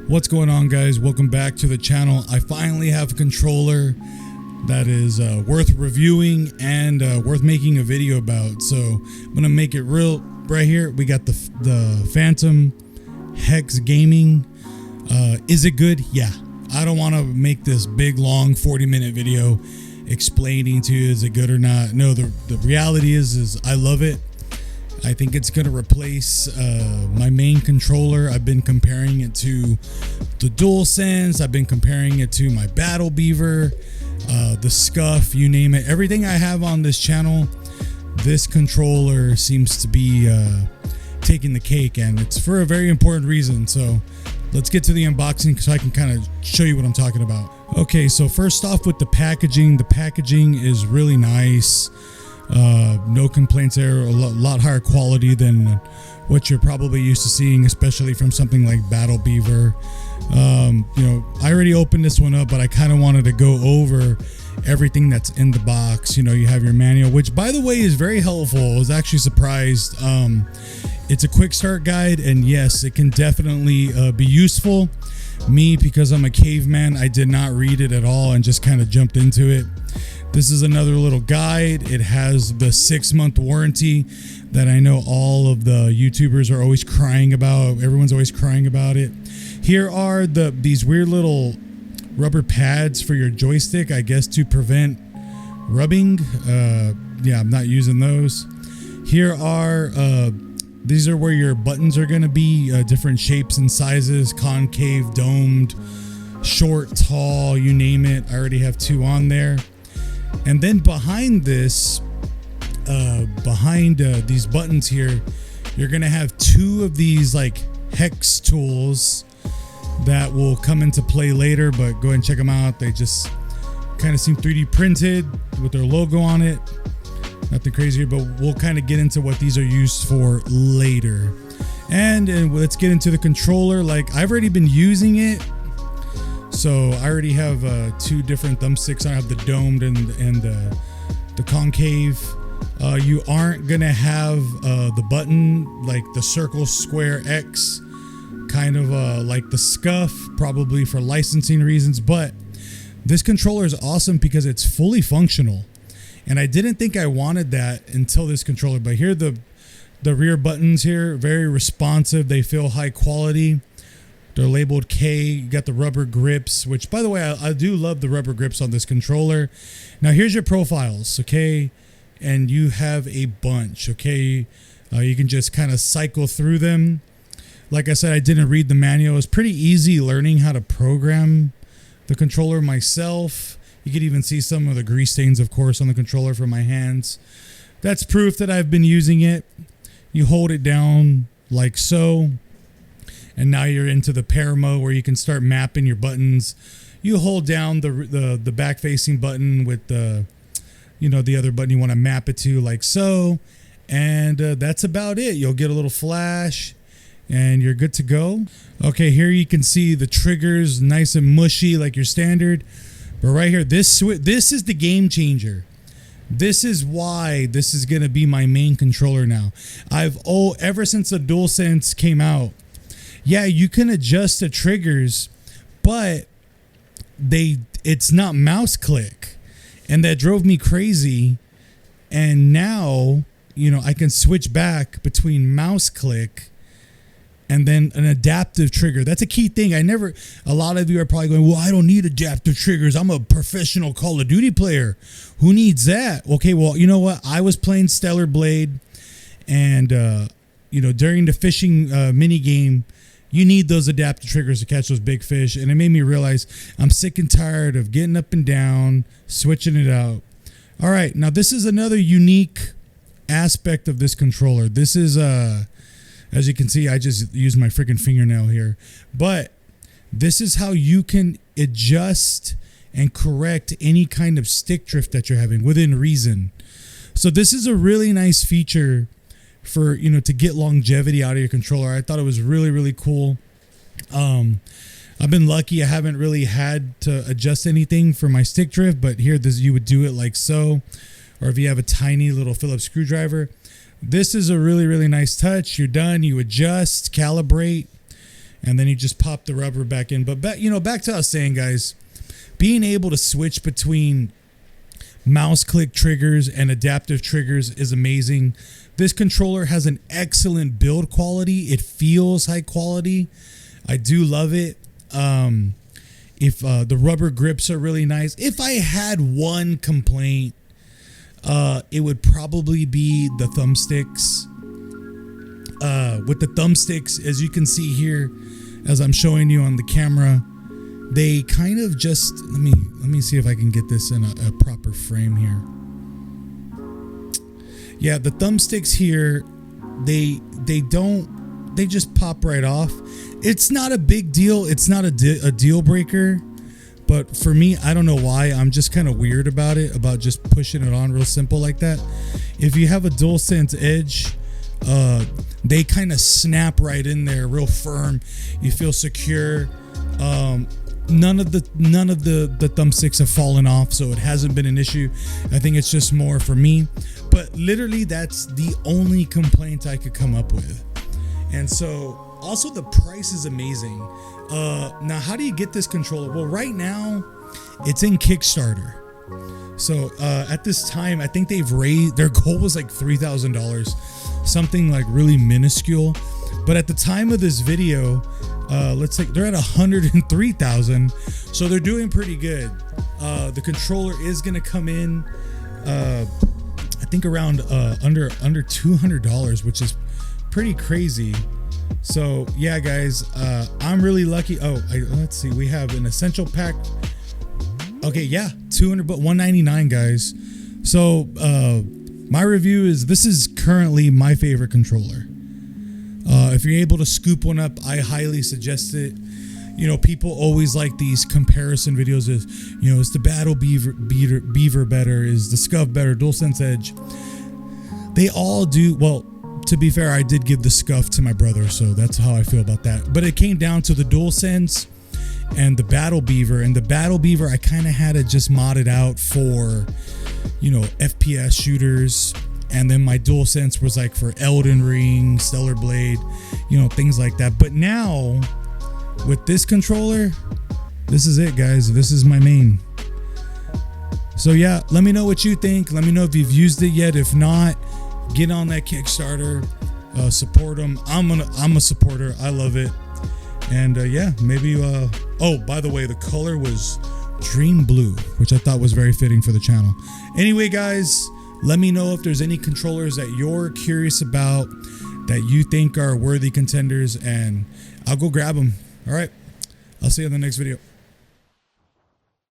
What's going on, guys? Welcome back to the channel. I finally have a controller that is worth reviewing and worth making a video about. So I'm gonna make it real right here. We got the Phantom HexGaming. Is it good? Yeah. I don't want to make this big long 40-minute video explaining to you is it good or not. No, the reality is I love it. I think it's going to replace my main controller. I've been comparing it to the DualSense. I've been comparing it to my Battle Beaver, the Scuff, you name it. Everything I have on this channel, this controller seems to be taking the cake, and it's for a very important reason. So let's get to the unboxing so I can kind of show you what I'm talking about. Okay, so first off with the packaging. The packaging is really nice. No complaints there. A lot higher quality than what you're probably used to seeing, especially from something like Battle Beaver. You know, I already opened this one up, but I kind of wanted to go over everything that's in the box. You know, you have your manual, which by the way is very helpful. I was actually surprised. It's a quick start guide, and yes, it can definitely be useful. Me, because I'm a caveman, I did not read it at all and just kind of jumped into it. This is another little guide. It has the 6-month warranty that I know all of the YouTubers are always crying about. Everyone's always crying about it. Here are these weird little rubber pads for your joystick, I guess to prevent rubbing. Yeah, I'm not using those. Here are these are where your buttons are going to be, different shapes and sizes, concave, domed, short, tall, you name it. I already have 2 on there. And then behind this, these buttons here, you're going to have 2 of these like hex tools that will come into play later, but go ahead and check them out. They just kind of seem 3D printed with their logo on it. Nothing crazy, but we'll kind of get into what these are used for later. And let's get into the controller. Like, I've already been using it, so I already have 2 different thumbsticks. I have the domed and the concave. You aren't gonna have the button like the circle, square, X, kind of like the Scuff, probably for licensing reasons. But this controller is awesome because it's fully functional. And I didn't think I wanted that until this controller. But here, the rear buttons here, very responsive. They feel high quality. They're labeled K. You got the rubber grips, which, by the way, I do love the rubber grips on this controller. Now, here's your profiles, okay? And you have a bunch, okay? You can just kind of cycle through them. Like I said, I didn't read the manual. It's pretty easy learning how to program the controller myself. You could even see some of the grease stains, of course, on the controller from my hands. That's proof that I've been using it. You hold it down like so. And now you're into the pair mode where you can start mapping your buttons. You hold down the back facing button with the, you know, the other button you want to map it to like so. And that's about it. You'll get a little flash and you're good to go. Okay, here you can see the triggers nice and mushy like your standard. But right here, this is the game changer. This is why this is going to be my main controller now. Ever since the DualSense came out, yeah, you can adjust the triggers, but it's not mouse click. And that drove me crazy. And now, you know, I can switch back between mouse click and then an adaptive trigger. That's a key thing. A lot of you are probably going, well, I don't need adaptive triggers. I'm a professional Call of Duty player. Who needs that? Okay, well, you know what? I was playing Stellar Blade, and, you know, during the fishing mini game, you need those adaptive triggers to catch those big fish. And it made me realize I'm sick and tired of getting up and down, switching it out. All right, now this is another unique aspect of this controller. This is as you can see, I just used my freaking fingernail here. But this is how you can adjust and correct any kind of stick drift that you're having within reason. So this is a really nice feature for, you know, to get longevity out of your controller. I thought it was really, really cool. I've been lucky. I haven't really had to adjust anything for my stick drift, but here you would do it like so. Or if you have a tiny little Phillips screwdriver. This is a really, really nice touch. You're done. You adjust, calibrate, and then you just pop the rubber back in. But back to us saying, guys, being able to switch between mouse click triggers and adaptive triggers is amazing. This controller has an excellent build quality. It feels high quality. I do love it. If the rubber grips are really nice. If I had one complaint, it would probably be the thumbsticks. With the thumbsticks, as you can see here, as I'm showing you on the camera, they kind of just, let me see if I can get this in a proper frame here. Yeah, the thumbsticks here, they just pop right off. It's not a big deal. It's not a deal breaker. But for me, I don't know why. I'm just kind of weird about it, about just pushing it on real simple like that. If you have a DualSense Edge, they kind of snap right in there real firm. You feel secure. None of the thumbsticks have fallen off, so it hasn't been an issue. I think it's just more for me. But literally, that's the only complaint I could come up with. And so, also the price is amazing. Now, how do you get this controller? Well, right now, it's in Kickstarter. So at this time, I think they've raised, their goal was like $3,000, something like really minuscule. But at the time of this video, let's say they're at 103,000, so they're doing pretty good. The controller is gonna come in, I think around under $200, which is pretty crazy. So yeah, guys, I'm really lucky. Let's see, we have an essential pack. Okay, yeah, 200, but 199, guys. So my review is, this is currently my favorite controller. If you're able to scoop one up, I highly suggest it. People always like these comparison videos. Is the Battle Beaver better? Is the Scuf better? DualSense Edge? They all do. Well, to be fair, I did give the Scuf to my brother, so that's how I feel about that. But it came down to the DualSense and the Battle Beaver. And the Battle Beaver, I kind of had it just modded out for, FPS shooters. And then my DualSense was like for Elden Ring, Stellar Blade, things like that. But now, with this controller, this is it, guys. This is my main. So yeah, let me know what you think. Let me know if you've used it yet. If not, get on that Kickstarter. Support them. I'm a supporter. I love it. And yeah, maybe. Oh, by the way, the color was Dream Blue, which I thought was very fitting for the channel. Anyway, guys, let me know if there's any controllers that you're curious about, that you think are worthy contenders, and I'll go grab them. All right, I'll see you in the next video.